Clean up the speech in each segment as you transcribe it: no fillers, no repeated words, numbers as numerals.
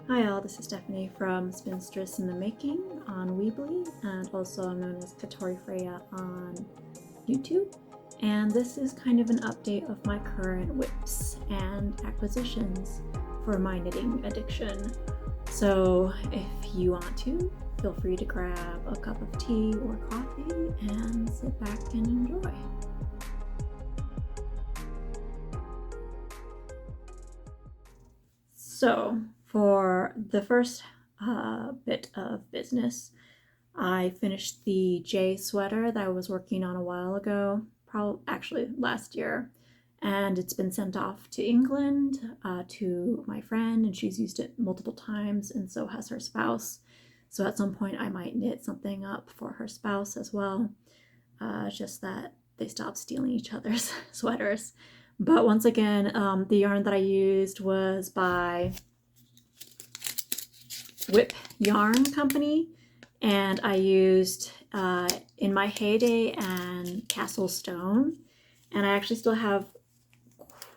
Hi all, this is Stephanie from Spinstress in the Making on Weebly, and also I'm known as Katori Freya on YouTube. And this is kind of an update of my current whips and acquisitions for my knitting addiction. So if you want to, feel free to grab a cup of tea or coffee and sit back and enjoy. So for the first bit of business, I finished the J sweater that I was working on a while ago, probably actually last year, and it's been sent off to England to my friend, and she's used it multiple times, and so has her spouse. So at some point I might knit something up for her spouse as well, just that they stop stealing each other's sweaters. But once again, the yarn that I used was by WIPYarns Company, and I used In My Heyday and Castle Stone, and I actually still have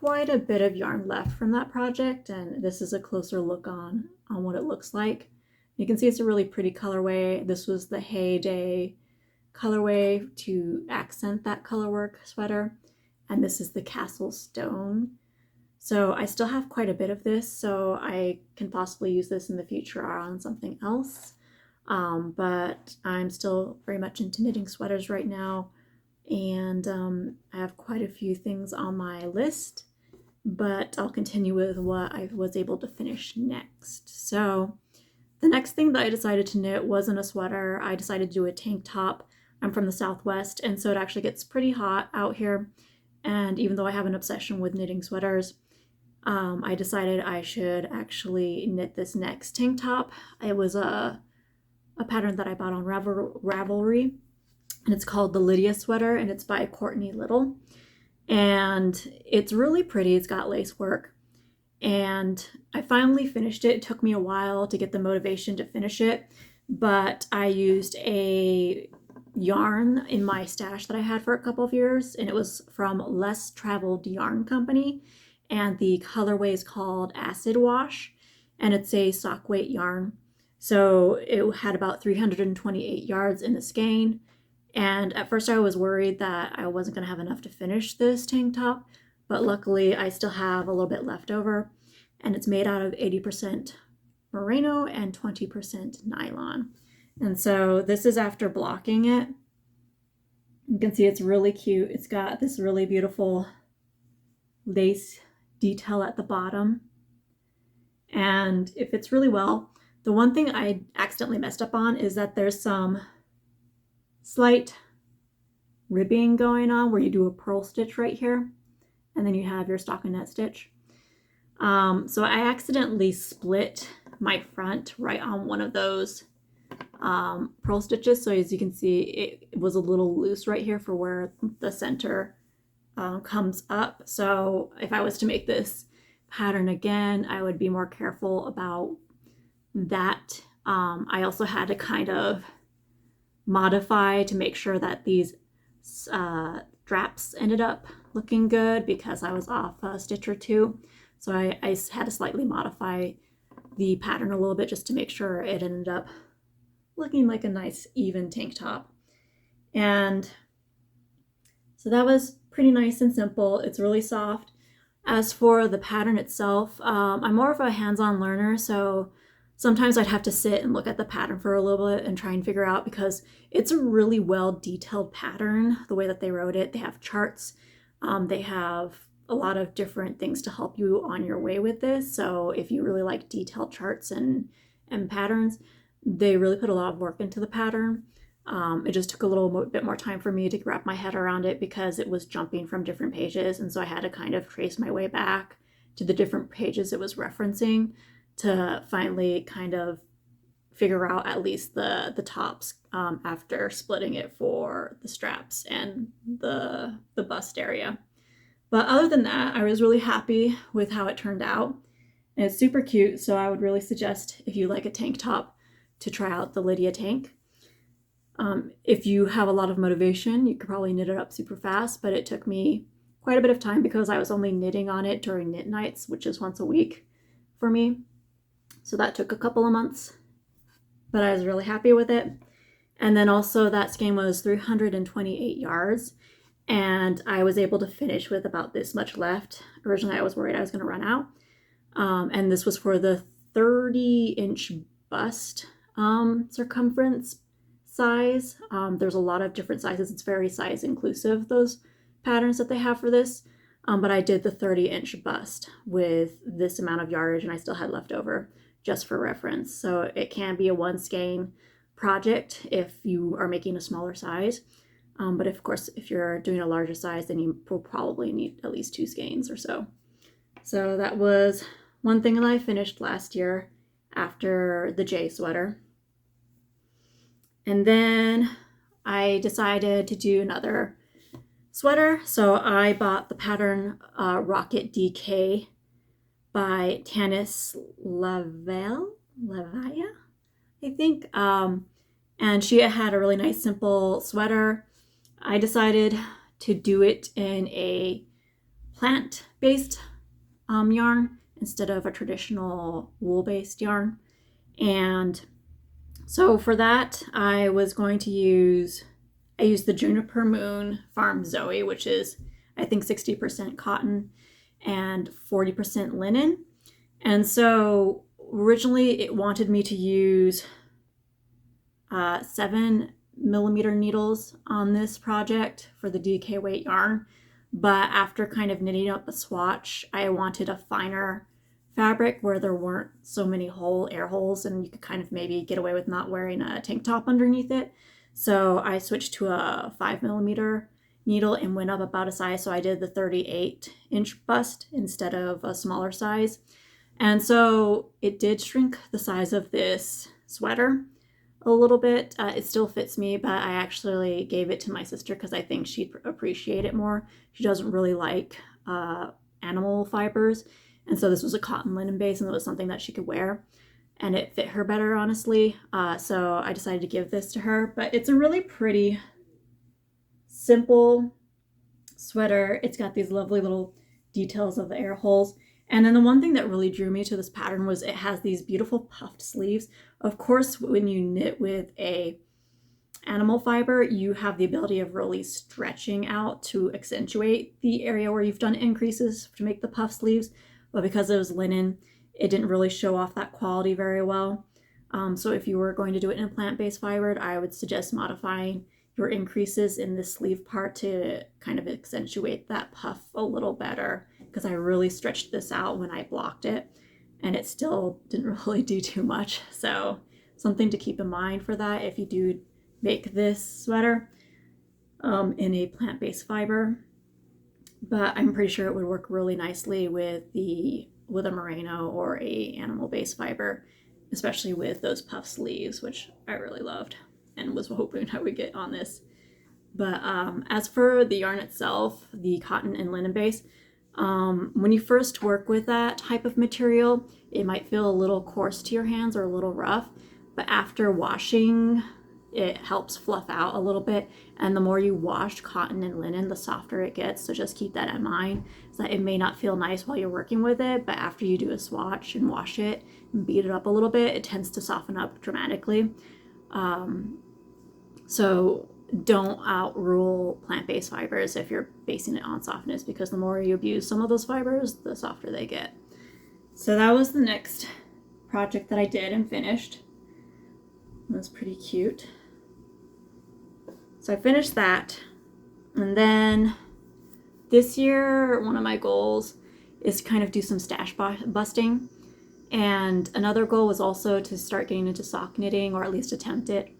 quite a bit of yarn left from that project, and this is a closer look on what it looks like. You can see it's a really pretty colorway. This was the Heyday colorway to accent that colorwork sweater, and this is the Castle Stone. So I still have quite a bit of this, so I can possibly use this in the future on something else. But I'm still very much into knitting sweaters right now, and I have quite a few things on my list, but I'll continue with what I was able to finish next. So the next thing that I decided to knit wasn't a sweater. I decided to do a tank top. I'm from the Southwest, and so it actually gets pretty hot out here. And even though I have an obsession with knitting sweaters, I decided I should actually knit this next tank top. It was a pattern that I bought on Ravelry, and it's called the Lydia sweater, and it's by Courtney Little. And it's really pretty. It's got lace work. And I finally finished it. It took me a while to get the motivation to finish it, but I used a yarn in my stash that I had for a couple of years, and it was from Less Traveled Yarn Company, and the colorway is called Acid Wash, and it's a sock weight yarn. So it had about 328 yards in the skein, and at first I was worried that I wasn't going to have enough to finish this tank top, but luckily I still have a little bit left over, and it's made out of 80% merino and 20% nylon. And so this is after blocking it. You can see it's really cute. It's got this really beautiful lace detail at the bottom, and it fits really well. The one thing I accidentally messed up on is that there's some slight ribbing going on where you do a purl stitch right here, and then you have your stockinette stitch. So I accidentally split my front right on one of those purl stitches. So as you can see, it was a little loose right here for where the center comes up. So if I was to make this pattern again, I would be more careful about that. I also had to kind of modify to make sure that these straps ended up looking good, because I was off a stitch or two. So I had to slightly modify the pattern a little bit just to make sure it ended up looking like a nice even tank top. And so that was pretty nice and simple. It's really soft. As for the pattern itself, I'm more of a hands-on learner, so sometimes I'd have to sit and look at the pattern for a little bit and try and figure out, because it's a really well detailed pattern the way that they wrote it. They have charts, they have a lot of different things to help you on your way with this. So if you really like detailed charts and patterns, they really put a lot of work into the pattern. It just took a little bit more time for me to wrap my head around it because it was jumping from different pages, and so I had to kind of trace my way back to the different pages it was referencing to finally kind of figure out at least the tops after splitting it for the straps and the bust area. But other than that, I was really happy with how it turned out. And it's super cute, so I would really suggest, if you like a tank top, to try out the Lydia tank. If you have a lot of motivation, you could probably knit it up super fast, but it took me quite a bit of time because I was only knitting on it during knit nights, which is once a week for me. So that took a couple of months, but I was really happy with it. And then also that skein was 328 yards, and I was able to finish with about this much left. Originally I was worried I was going to run out. And this was for the 30-inch bust circumference size. There's a lot of different sizes. It's very size inclusive, those patterns that they have for this. But I did the 30-inch bust with this amount of yardage, and I still had left over just for reference. So it can be a one skein project if you are making a smaller size. But of course, if you're doing a larger size, then you will probably need at least 2 skeins or so. So that was one thing that I finished last year after the J sweater. And then I decided to do another sweater. So I bought the pattern Rocket DK by Tanis Lavellee, I think. And she had a really nice simple sweater. I decided to do it in a plant-based yarn instead of a traditional wool-based yarn. And so for that, I used the Juniper Moon Farm Zooey, which is, I think, 60% cotton and 40% linen. And so originally it wanted me to use 7mm needles on this project for the DK weight yarn. But after kind of knitting up a swatch, I wanted a finer fabric where there weren't so many air holes, and you could kind of maybe get away with not wearing a tank top underneath it. So I switched to a 5mm needle and went up about a size. So I did the 38-inch bust instead of a smaller size. And so it did shrink the size of this sweater a little bit. It still fits me, but I actually gave it to my sister because I think she'd appreciate it more. She doesn't really like animal fibers. And so this was a cotton linen base, and it was something that she could wear, and it fit her better, honestly. So I decided to give this to her. But it's a really pretty, simple sweater. It's got these lovely little details of the air holes. And then the one thing that really drew me to this pattern was it has these beautiful puffed sleeves. Of course, when you knit with a animal fiber, you have the ability of really stretching out to accentuate the area where you've done increases to make the puff sleeves. But because it was linen, it didn't really show off that quality very well. So if you were going to do it in a plant-based fiber, I would suggest modifying your increases in the sleeve part to kind of accentuate that puff a little better, because I really stretched this out when I blocked it, and it still didn't really do too much. So something to keep in mind for that if you do make this sweater in a plant-based fiber. But I'm pretty sure it would work really nicely with a merino or a animal-based fiber, especially with those puff sleeves, which I really loved and was hoping I would get on this. But as for the yarn itself, the cotton and linen base, when you first work with that type of material, it might feel a little coarse to your hands or a little rough, but after washing, it helps fluff out a little bit. And the more you wash cotton and linen, the softer it gets. So just keep that in mind, so that it may not feel nice while you're working with it, but after you do a swatch and wash it and beat it up a little bit, it tends to soften up dramatically. So don't outrule plant-based fibers if you're basing it on softness, because the more you abuse some of those fibers, the softer they get. So that was the next project that I did and finished. It was pretty cute. So I finished that, and then this year one of my goals is to kind of do some stash busting, and another goal was also to start getting into sock knitting, or at least attempt it.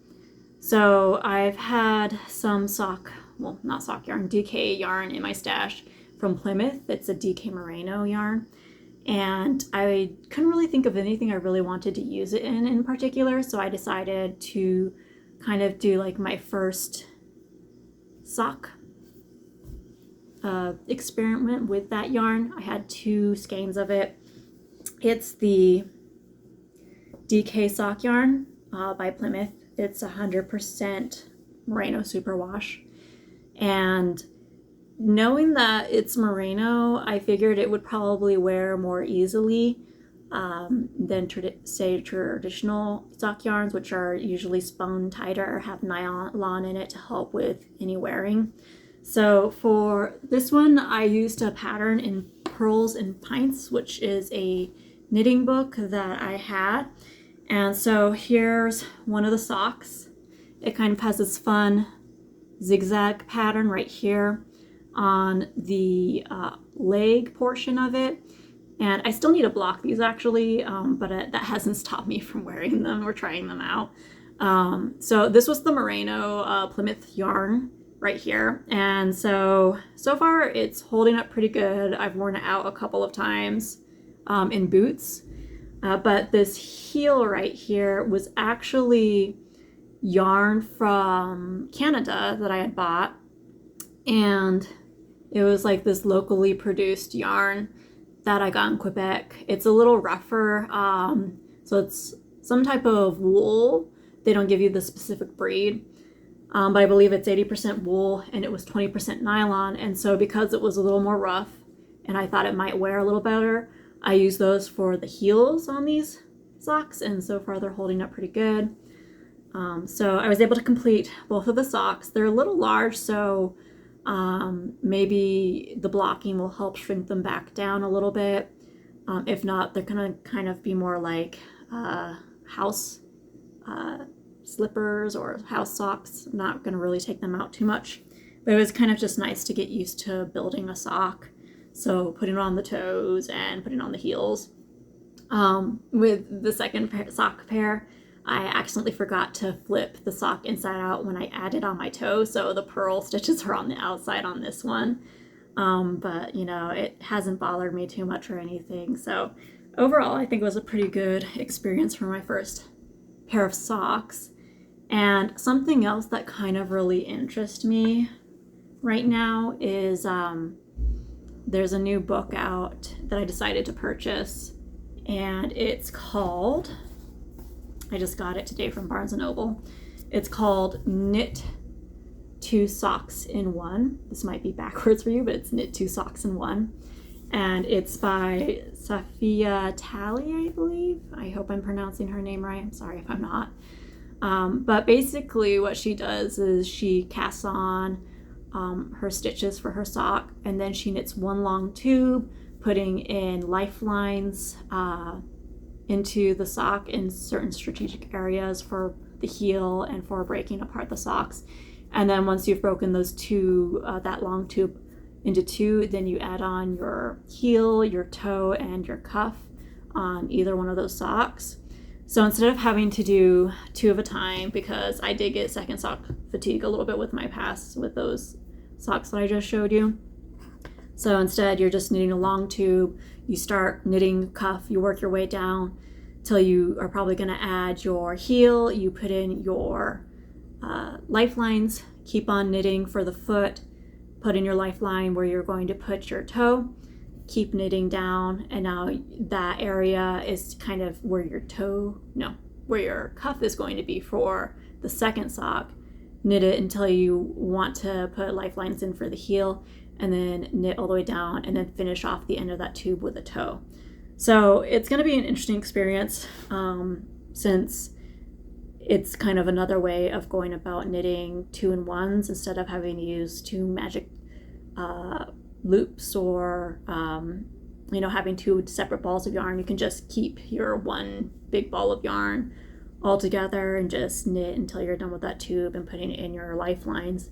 So I've had some not sock yarn, DK yarn in my stash from Plymouth. It's a DK Merino yarn, and I couldn't really think of anything I really wanted to use it in particular, so I decided to kind of do like my first sock experiment with that yarn. I had 2 skeins of it. It's the DK sock yarn by Plymouth. It's 100% Merino Superwash. And knowing that it's Merino, I figured it would probably wear more easily than say traditional sock yarns, which are usually spun tighter or have nylon in it to help with any wearing. So for this one, I used a pattern in Purls and Pints, which is a knitting book that I had. And so here's one of the socks. It kind of has this fun zigzag pattern right here on the leg portion of it. And I still need to block these actually, but that hasn't stopped me from wearing them or trying them out. So this was the Merino Plymouth yarn right here. And so far it's holding up pretty good. I've worn it out a couple of times in boots. But this heel right here was actually yarn from Canada that I had bought. And it was like this locally produced yarn that I got in Quebec. It's a little rougher, so it's some type of wool. They don't give you the specific breed, but I believe it's 80% wool and it was 20% nylon. And so because it was a little more rough and I thought it might wear a little better, I used those for the heels on these socks, and so far they're holding up pretty good. So I was able to complete both of the socks. They're a little large, so maybe the blocking will help shrink them back down a little bit. If not, they're gonna kind of be more like house slippers or house socks. I'm not gonna really take them out too much, but it was kind of just nice to get used to building a sock. So putting it on the toes and putting it on the heels. With the second sock pair, I accidentally forgot to flip the sock inside out when I added on my toe, so the purl stitches are on the outside on this one. But you know, it hasn't bothered me too much or anything. So overall, I think it was a pretty good experience for my first pair of socks. And something else that kind of really interests me right now is there's a new book out that I decided to purchase, and it's called, I just got it today from Barnes & Noble. It's called Knit 2 Socks in One. This might be backwards for you, but it's Knit 2 Socks in One. And it's by Safiyyah Talley, I believe. I hope I'm pronouncing her name right. I'm sorry if I'm not. But basically what she does is she casts on her stitches for her sock, and then she knits one long tube, putting in lifelines into the sock in certain strategic areas for the heel and for breaking apart the socks. And then once you've broken those two, that long tube into two, then you add on your heel, your toe, and your cuff on either one of those socks. So instead of having to do 2 at a time, because I did get second sock fatigue a little bit with my past with those socks that I just showed you. So instead you're just knitting a long tube, you start knitting cuff, you work your way down till you are probably going to add your heel, you put in your lifelines, keep on knitting for the foot, put in your lifeline where you're going to put your toe, keep knitting down, and now that area is kind of where your where your cuff is going to be for the second sock. Knit it until you want to put lifelines in for the heel, and then knit all the way down, and then finish off the end of that tube with a toe. So it's going to be an interesting experience since it's kind of another way of going about knitting 2-in-1s instead of having to use 2 magic loops or having 2 separate balls of yarn. You can just keep your one big ball of yarn all together and just knit until you're done with that tube and putting it in your lifelines.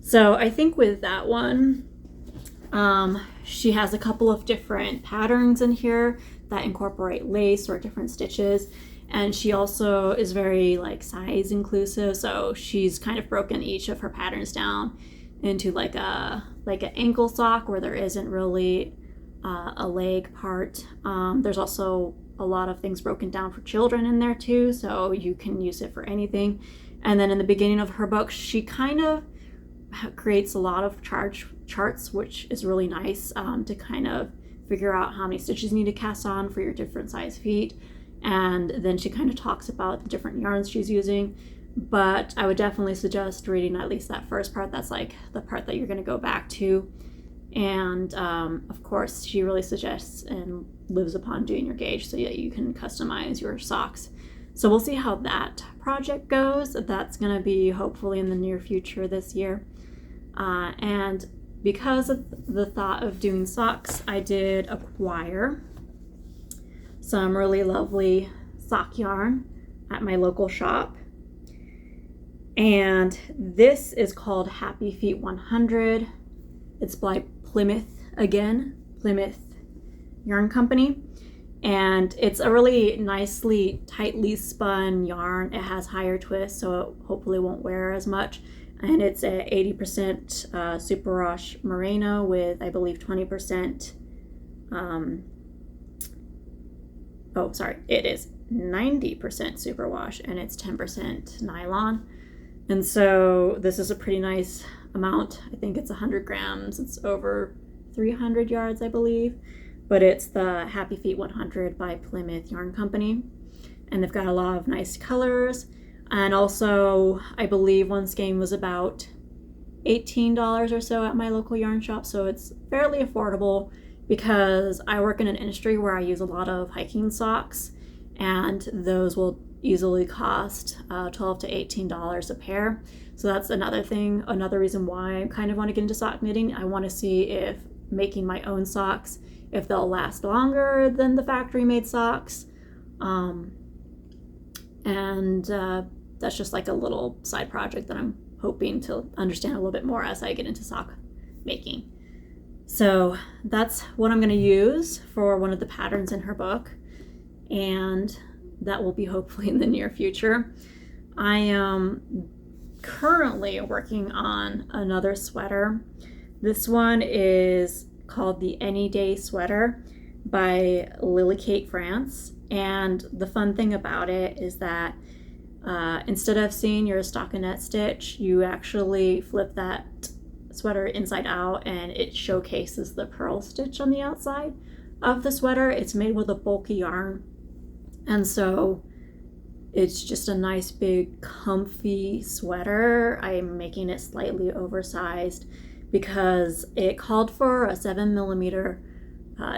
So I think with that one, she has a couple of different patterns in here that incorporate lace or different stitches, and she also is very size inclusive, so she's kind of broken each of her patterns down into like an ankle sock where there isn't really a leg part. There's also a lot of things broken down for children in there too, so you can use it for anything. And then in the beginning of her book, she kind of creates a lot of charts, which is really nice to kind of figure out how many stitches you need to cast on for your different size feet. And then she kind of talks about the different yarns she's using. But I would definitely suggest reading at least that first part. That's like the part that you're going to go back to. And of course, she really suggests and lives upon doing your gauge so that you can customize your socks. So we'll see how that project goes. That's going to be hopefully in the near future this year. And because of the thought of doing socks, I did acquire some really lovely sock yarn at my local shop. And this is called Happy Feet 100. It's by Plymouth again, Plymouth Yarn Company. And it's a really nicely, tightly spun yarn. It has higher twists, so it hopefully won't wear as much. And it's a 80% Superwash Merino with, I believe, 20%, it is 90% Superwash, and it's 10% nylon. And so this is a pretty nice amount. I think it's 100 grams. It's over 300 yards, I believe. But it's the Happy Feet 100 by Plymouth Yarn Company. And they've got a lot of nice colors. And also, I believe one skein was about $18 or so at my local yarn shop. So it's fairly affordable because I work in an industry where I use a lot of hiking socks. And those will easily cost $12 to $18 a pair. So that's another reason why I kind of want to get into sock knitting. I want to see if making my own socks, if they'll last longer than the factory made socks. That's just like a little side project that I'm hoping to understand a little bit more as I get into sock making. So that's what I'm going to use for one of the patterns in her book. And that will be hopefully in the near future. I am currently working on another sweater. This one is called the AnyDay sweater by Lily Kate France. And the fun thing about it is that instead of seeing your stockinette stitch, you actually flip that sweater inside out and it showcases the purl stitch on the outside of the sweater. It's made with a bulky yarn. And so it's just a nice big comfy sweater. I'm making it slightly oversized because it called for a 7mm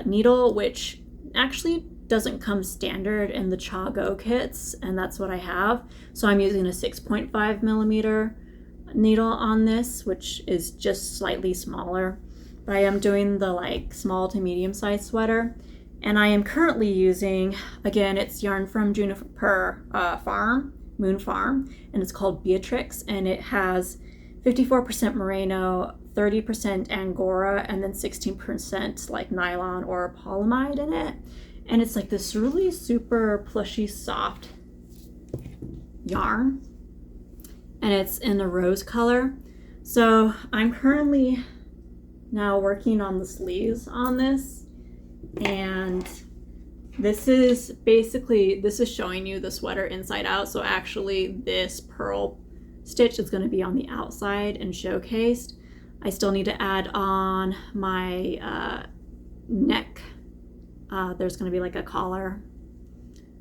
needle, which actually doesn't come standard in the Cha Go kits, and that's what I have. So I'm using a 6.5mm needle on this, which is just slightly smaller. But I am doing the small to medium size sweater. And I am currently using, again, it's yarn from Juniper Moon Farm, and it's called Beatrix, and it has 54% merino, 30% angora, and then 16% nylon or polyamide in it. And it's like this really super plushy, soft yarn, and it's in a rose color. So I'm currently now working on the sleeves on this. And this is showing you the sweater inside out. So actually this purl stitch is going to be on the outside and showcased. I still need to add on my neck. There's going to be a collar.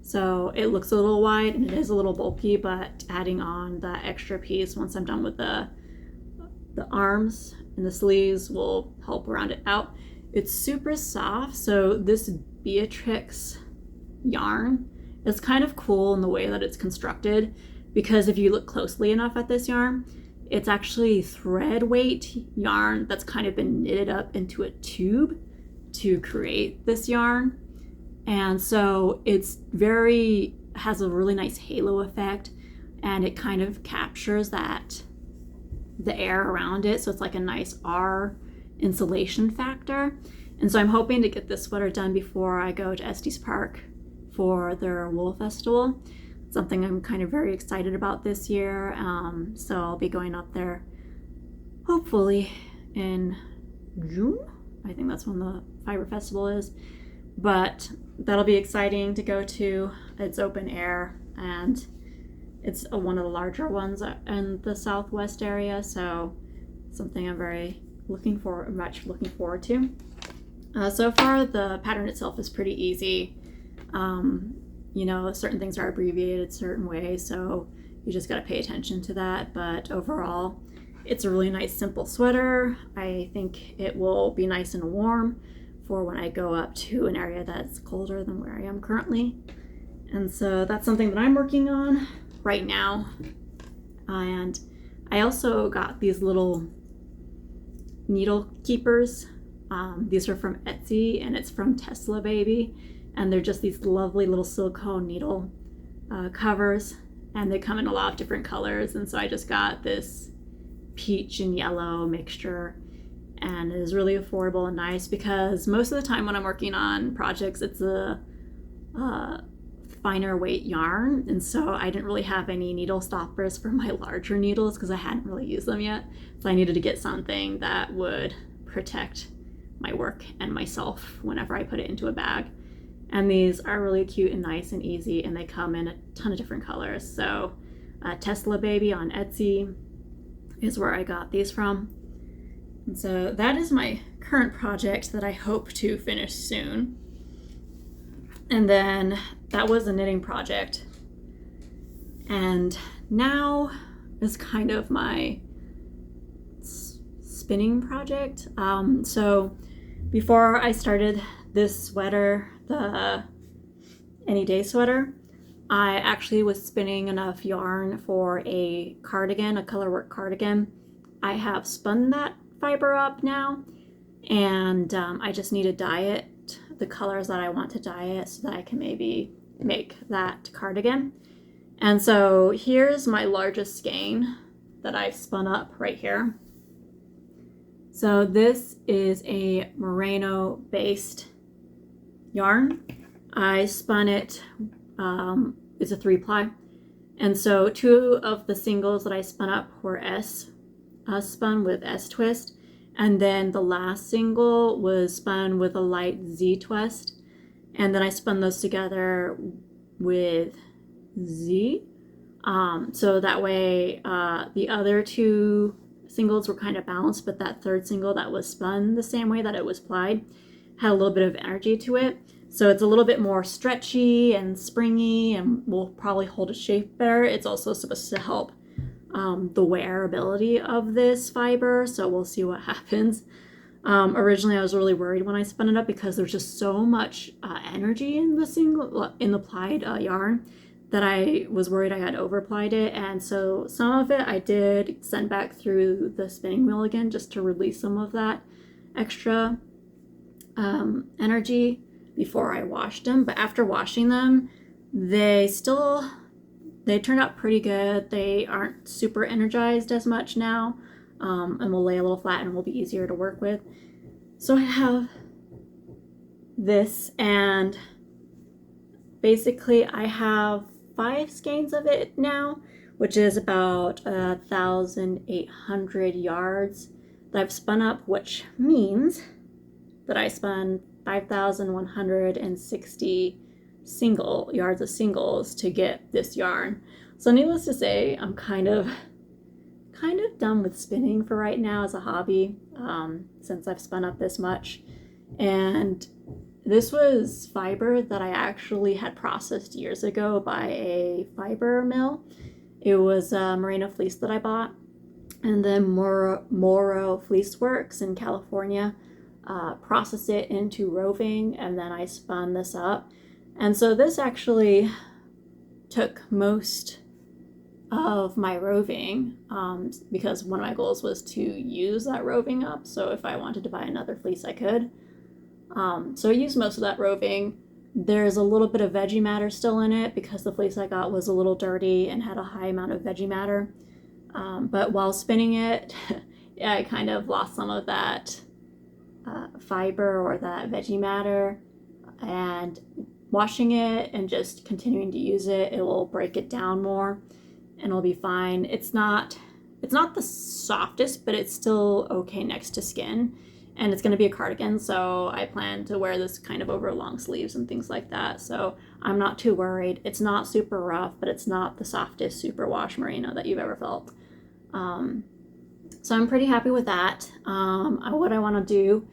So it looks a little wide and it is a little bulky, but adding on that extra piece once I'm done with the arms and the sleeves will help round it out. It's super soft, so this Beatrix yarn is kind of cool in the way that it's constructed, because if you look closely enough at this yarn, it's actually thread weight yarn that's kind of been knitted up into a tube to create this yarn. And so it's has a really nice halo effect, and it kind of captures the air around it, so it's like a nice R insulation factor. And so I'm hoping to get this sweater done before I go to Estes Park for their wool festival. It's something I'm kind of very excited about this year. So I'll be going up there hopefully in June. I think that's when the fiber festival is, but that'll be exciting to go to. It's open air and it's one of the larger ones in the Southwest area, so something I'm very much looking forward to. So far the pattern itself is pretty easy. Certain things are abbreviated certain ways, so you just got to pay attention to that, but overall it's a really nice simple sweater. I think it will be nice and warm for when I go up to an area that's colder than where I am currently. And so that's something that I'm working on right now. And I also got these little needle keepers. These are from Etsy, and it's from Teslababy, and they're just these lovely little silicone needle covers, and they come in a lot of different colors. And so I just got this peach and yellow mixture, and it is really affordable and nice because most of the time when I'm working on projects, it's a finer weight yarn, and so I didn't really have any needle stoppers for my larger needles because I hadn't really used them yet. So I needed to get something that would protect my work and myself whenever I put it into a bag. And these are really cute and nice and easy, and they come in a ton of different colors. So Teslababy on Etsy is where I got these from. And so that is my current project that I hope to finish soon. And then that was a knitting project. And now is kind of my spinning project. So before I started this sweater, the AnyDay sweater, I actually was spinning enough yarn for a cardigan, a colorwork cardigan. I have spun that fiber up now, and I just need to dye it the colors that I want to dye it so that I can maybe make that cardigan. And so here's my largest skein that I've spun up right here. So this is a merino based yarn. I spun it, it's a 3-ply. And so 2 of the singles that I spun up were spun with S twist. And then the last single was spun with a light Z twist. And then I spun those together with Z. So that way the other 2 singles were kind of balanced, but that third single that was spun the same way that it was plied had a little bit of energy to it. So it's a little bit more stretchy and springy and will probably hold its shape better. It's also supposed to help the wearability of this fiber, so we'll see what happens. Originally I was really worried when I spun it up because there's just so much energy in the plied yarn that I was worried I had overplied it, and so some of it I did send back through the spinning wheel again just to release some of that extra energy before I washed them. But after washing them, they turned out pretty good. They aren't super energized as much now, and will lay a little flat and will be easier to work with. So I have this, and basically I have 5 skeins of it now, which is about 1,800 yards that I've spun up, which means that I spun 5,160 yards of singles to get this yarn. So needless to say, I'm kind of done with spinning for right now as a hobby, since I've spun up this much. And this was fiber that I actually had processed years ago by a fiber mill. It was a merino fleece that I bought, and then Morro Fleece Works in California processed it into roving, and then I spun this up. And so this actually took most of my roving, because one of my goals was to use that roving up, so if I wanted to buy another fleece I could. So I used most of that roving. There's a little bit of veggie matter still in it because the fleece I got was a little dirty and had a high amount of veggie matter. But while spinning it, I kind of lost some of that fiber or that veggie matter, and washing it and just continuing to use it, it will break it down more and it'll be fine. It's not the softest, but it's still okay next to skin. And it's going to be a cardigan, so I plan to wear this kind of over long sleeves and things like that. So I'm not too worried. It's not super rough, but it's not the softest superwash merino that you've ever felt. So I'm pretty happy with that. What I want to do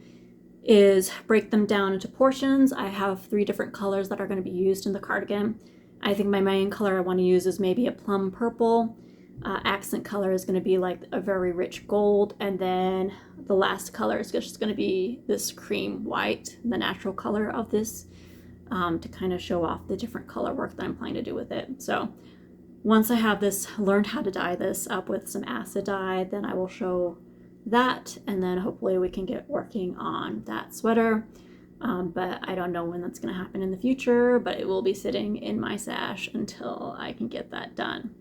is break them down into portions. I have 3 different colors that are going to be used in the cardigan. I think my main color I want to use is maybe a plum purple. accent color is going to be like a very rich gold, and then the last color is just going to be this cream white, the natural color of this, to kind of show off the different color work that I'm planning to do with it. So once I have this, learned how to dye this up with some acid dye, then I will show that, and then hopefully we can get working on that sweater. But I don't know when that's going to happen in the future, but it will be sitting in my stash until I can get that done.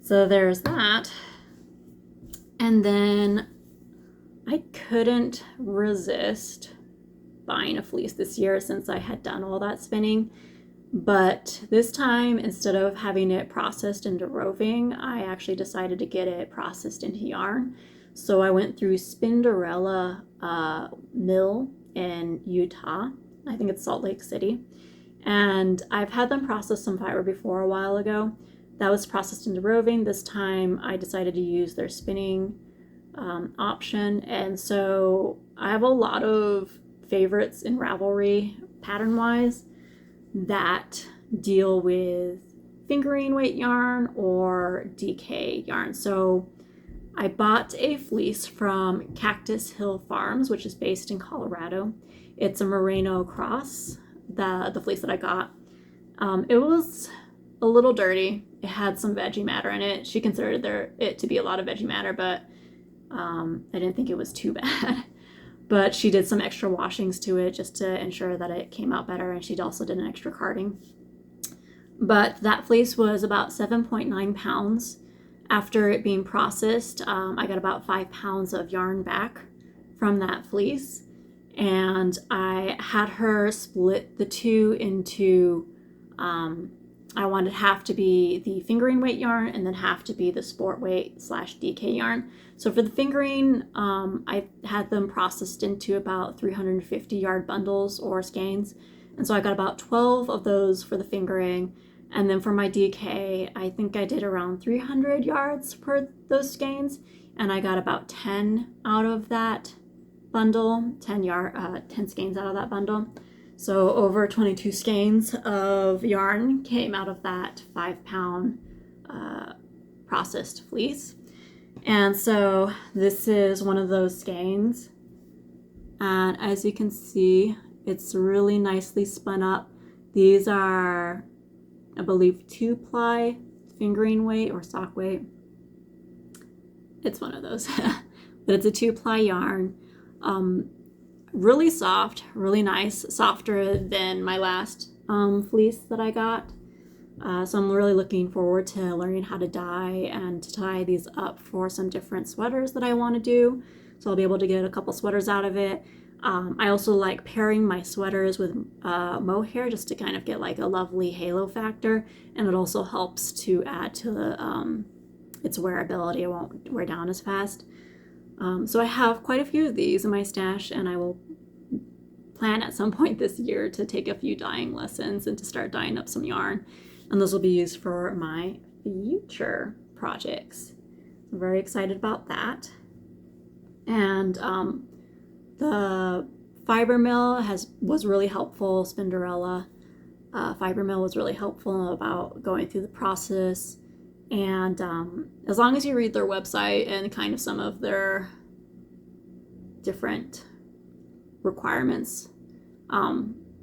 So there's that. And then I couldn't resist buying a fleece this year since I had done all that spinning. But this time, instead of having it processed into roving, I actually decided to get it processed into yarn. So I went through Spinderella mill in Utah. I think it's Salt Lake City. And I've had them process some fiber before a while ago. That was processed into roving. This time I decided to use their spinning option. And so I have a lot of favorites in Ravelry pattern-wise that deal with fingering weight yarn or DK yarn. So I bought a fleece from Cactus Hill Farms, which is based in Colorado. It's a merino cross, the fleece that I got. It was a little dirty. It had some veggie matter in it. She considered it to be a lot of veggie matter, but I didn't think it was too bad. But she did some extra washings to it just to ensure that it came out better, and she also did an extra carding. But that fleece was about 7.9 pounds. After it being processed, I got about 5 pounds of yarn back from that fleece, and I had her split the two into, I wanted half to be the fingering weight yarn and then half to be the sport weight / DK yarn. So for the fingering, I had them processed into about 350 yard bundles or skeins, and so I got about 12 of those for the fingering. And then for my DK, I think I did around 300 yards per those skeins, and I got about 10 out of that bundle, 10 skeins out of that bundle. So over 22 skeins of yarn came out of that 5 pound processed fleece. And so this is one of those skeins. And as you can see, it's really nicely spun up. These are, I believe, 2-ply fingering weight or sock weight. It's one of those, but it's a 2-ply yarn. Really soft, really nice, softer than my last fleece that I got. So I'm really looking forward to learning how to dye and to tie these up for some different sweaters that I want to do. So I'll be able to get a couple sweaters out of it. I also like pairing my sweaters with mohair just to kind of get like a lovely halo factor, and it also helps to add to the, its wearability. It won't wear down as fast. So I have quite a few of these in my stash, and I will plan at some point this year to take a few dyeing lessons and to start dyeing up some yarn, and those will be used for my future projects. I'm very excited about that. And the fiber mill was really helpful. Spinderella fiber mill was really helpful about going through the process. And as long as you read their website and kind of some of their different requirements,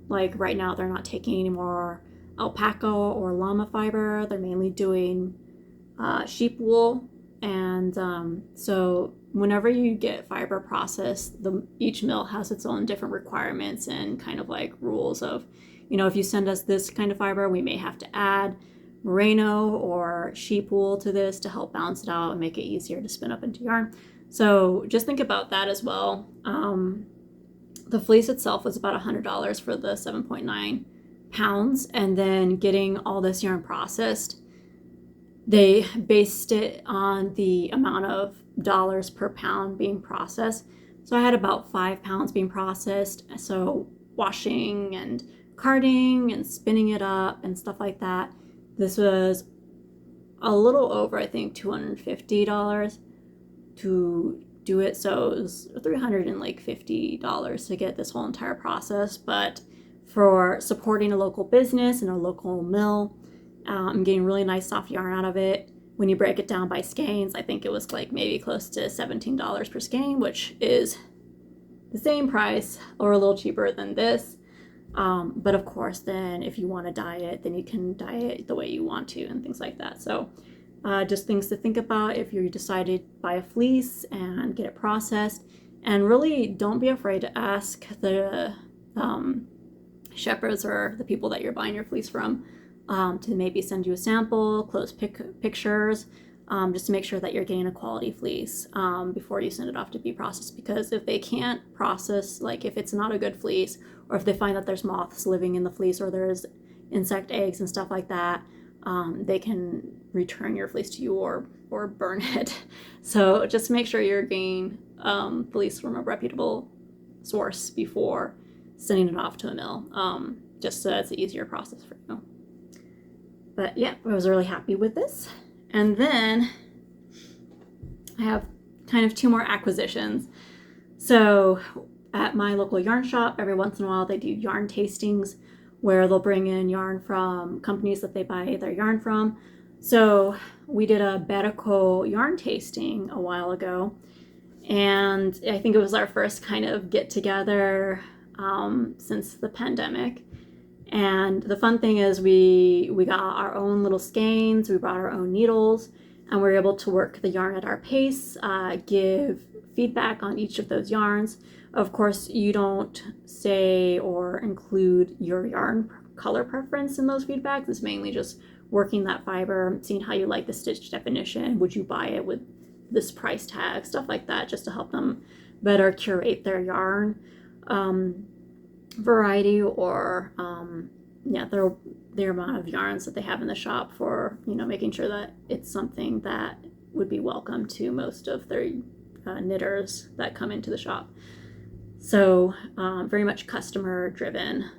like right now they're not taking any more alpaca or llama fiber. They're mainly doing sheep wool. And so whenever you get fiber processed, each mill has its own different requirements and kind of like rules of, you know, if you send us this kind of fiber, we may have to add merino or sheep wool to this to help balance it out and make it easier to spin up into yarn. So just think about that as well. The fleece itself was about $100 for the 7.9 pounds, and then getting all this yarn processed, they based it on the amount of dollars per pound being processed. So I had about 5 pounds being processed. So washing and carding and spinning it up and stuff like that. This was a little over, I think, $250 to do it. So it was $350 to get this whole entire process. But for supporting a local business and a local mill, I'm getting really nice soft yarn out of it. when you break it down by skeins, I think it was like maybe close to $17 per skein, which is the same price or a little cheaper than this. But of course, then if you want to dye it, then you can dye it the way you want to and things like that. So just things to think about if you decide to buy a fleece and get it processed. And really don't be afraid to ask the shepherds or the people that you're buying your fleece from to maybe send you a sample, close pictures, just to make sure that you're getting a quality fleece before you send it off to be processed. Because if they can't process, like if it's not a good fleece, or if they find that there's moths living in the fleece or there's insect eggs and stuff like that, they can return your fleece to you or burn it. So just make sure you're getting fleece from a reputable source before sending it off to a mill, just so it's an easier process for you. But yeah, I was really happy with this. And then I have kind of 2 more acquisitions. So at my local yarn shop, every once in a while they do yarn tastings where they'll bring in yarn from companies that they buy their yarn from. So we did a Berroco yarn tasting a while ago, and I think it was our first kind of get together since the pandemic. And the fun thing is we got our own little skeins, we brought our own needles, and we're able to work the yarn at our pace, give feedback on each of those yarns. Of course, you don't say or include your yarn color preference in those feedbacks. It's mainly just working that fiber, seeing how you like the stitch definition, would you buy it with this price tag, stuff like that, just to help them better curate their yarn variety, or their amount of yarns that they have in the shop, for making sure that it's something that would be welcome to most of their knitters that come into the shop. So very much customer driven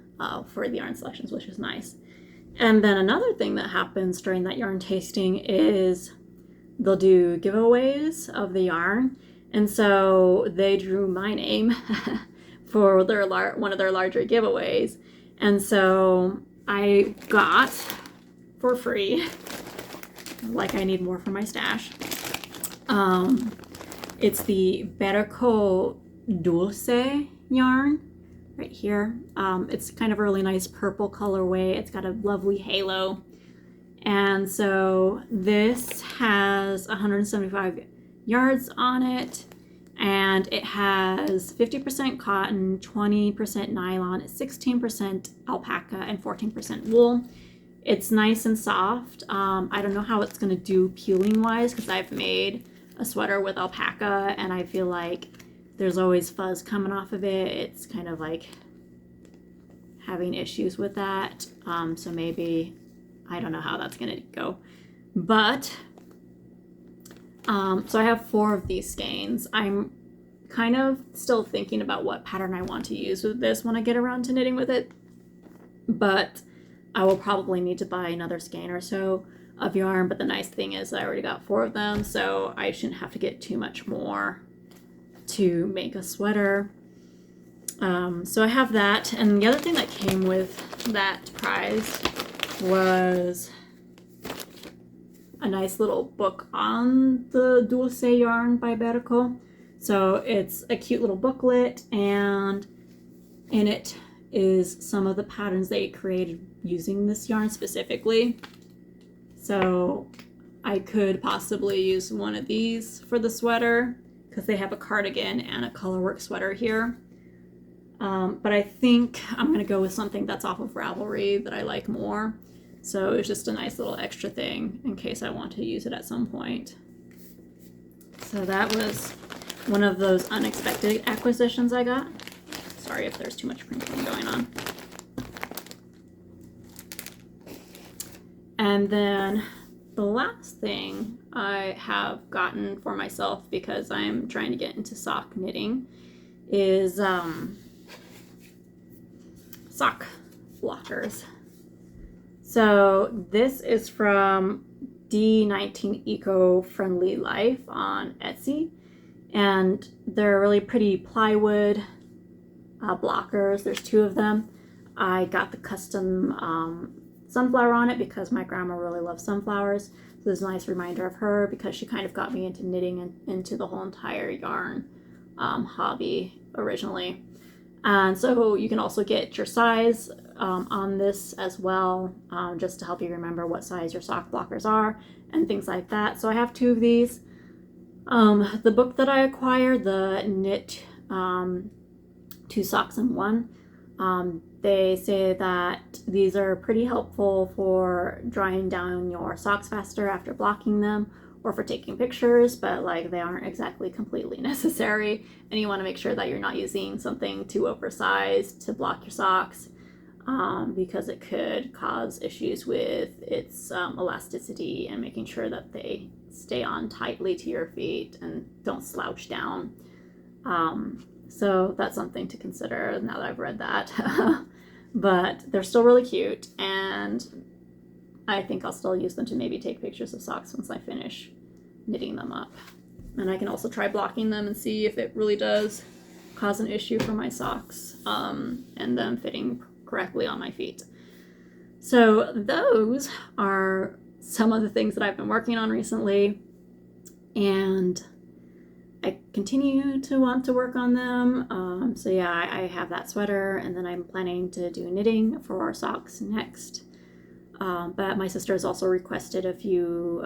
for the yarn selections, which is nice. And then another thing that happens during that yarn tasting is they'll do giveaways of the yarn, and so they drew my name for their one of their larger giveaways. And so I got for free, like I need more for my stash, it's the Berroco Dulce yarn right here. It's kind of a really nice purple colorway. It's got a lovely halo. And so this has 175 yards on it, and it has 50% cotton, 20% nylon, 16% alpaca, and 14% wool. It's nice and soft. I don't know how it's going to do peeling wise, because I've made a sweater with alpaca and I feel like there's always fuzz coming off of it. It's kind of like having issues with that. So maybe, I don't know how that's going to go. But so I have 4 of these skeins. I'm kind of still thinking about what pattern I want to use with this when I get around to knitting with it, but I will probably need to buy another skein or so of yarn. But the nice thing is I already got 4 of them, so I shouldn't have to get too much more to make a sweater. So I have that, and the other thing that came with that prize was a nice little book on the Dulce yarn by Berroco. So it's a cute little booklet, and in it is some of the patterns they created using this yarn specifically. So I could possibly use one of these for the sweater, because they have a cardigan and a colorwork sweater here. But I think I'm going to go with something that's off of Ravelry that I like more. So it's just a nice little extra thing in case I want to use it at some point. So that was one of those unexpected acquisitions I got. Sorry if there's too much crinkling going on. And then the last thing I have gotten for myself, because I'm trying to get into sock knitting, is sock blockers. So this is from D19 Eco-Friendly Life on Etsy, and they're really pretty plywood blockers. There's 2 of them. I got the custom sunflower on it because my grandma really loves sunflowers. So this is a nice reminder of her because she kind of got me into knitting and into the whole entire yarn hobby originally. And so you can also get your size on this as well, just to help you remember what size your sock blockers are and things like that. So I have 2 of these. The book that I acquired, the Knit 2 Socks in 1, they say that these are pretty helpful for drying down your socks faster after blocking them or for taking pictures, but like they aren't exactly completely necessary, and you want to make sure that you're not using something too oversized to block your socks, because it could cause issues with its elasticity and making sure that they stay on tightly to your feet and don't slouch down. So that's something to consider now that I've read that. But they're still really cute, and I think I'll still use them to maybe take pictures of socks once I finish knitting them up. And I can also try blocking them and see if it really does cause an issue for my socks and them fitting correctly on my feet. So those are some of the things that I've been working on recently, and I continue to want to work on them. So yeah, I have that sweater, and then I'm planning to do knitting for our socks next. But my sister has also requested a few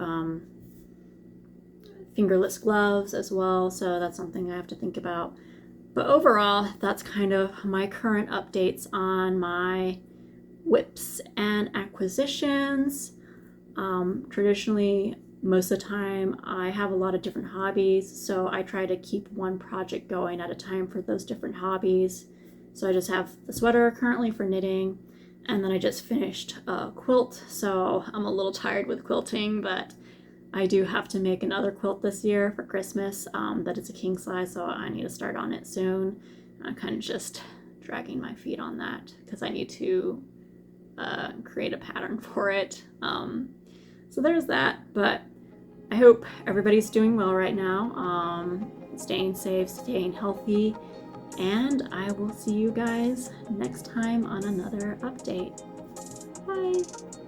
fingerless gloves as well, so that's something I have to think about. But overall, that's kind of my current updates on my WIPs and acquisitions. Traditionally, most of the time I have a lot of different hobbies, so I try to keep one project going at a time for those different hobbies. So I just have the sweater currently for knitting, and then I just finished a quilt, so I'm a little tired with quilting, but I do have to make another quilt this year for Christmas, that is a king size, so I need to start on it soon. I'm kind of just dragging my feet on that because I need to create a pattern for it. So there's that, but I hope everybody's doing well right now, staying safe, staying healthy, and I will see you guys next time on another update. Bye!